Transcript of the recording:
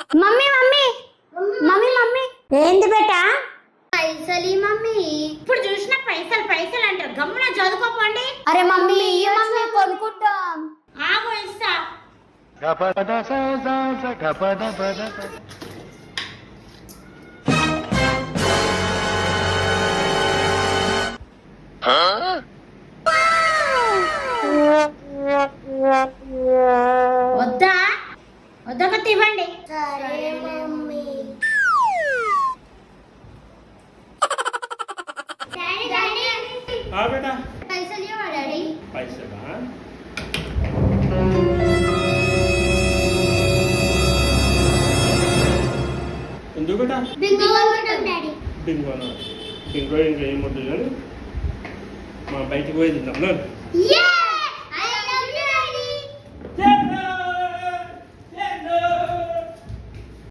Mummy mummy mummy mummy ఏంది బేటా? పైసలు mummy. ఇప్పుడు చూసిన పైసలు పైసలు అంటారు, గమ్మున చదువుకోపోండి. అరే మమ్మీ ఈ మమ్మీ కొనుక్కుంటాం. ఆగు ఇస్తా. వద్దా వద్దొకటి ఇవ్వండి. సరే మమ్మీ. బేటా పైసలు ఇవ్వ డాడీ. పైసలా? ఎందుకు బేటా? బింగో కొనుక్కుంటాం డాడీ. బింగోనా? బింగో ఇంకా ఏం వద్దు కానీ మా బయటికి పోయి తిందాం. యా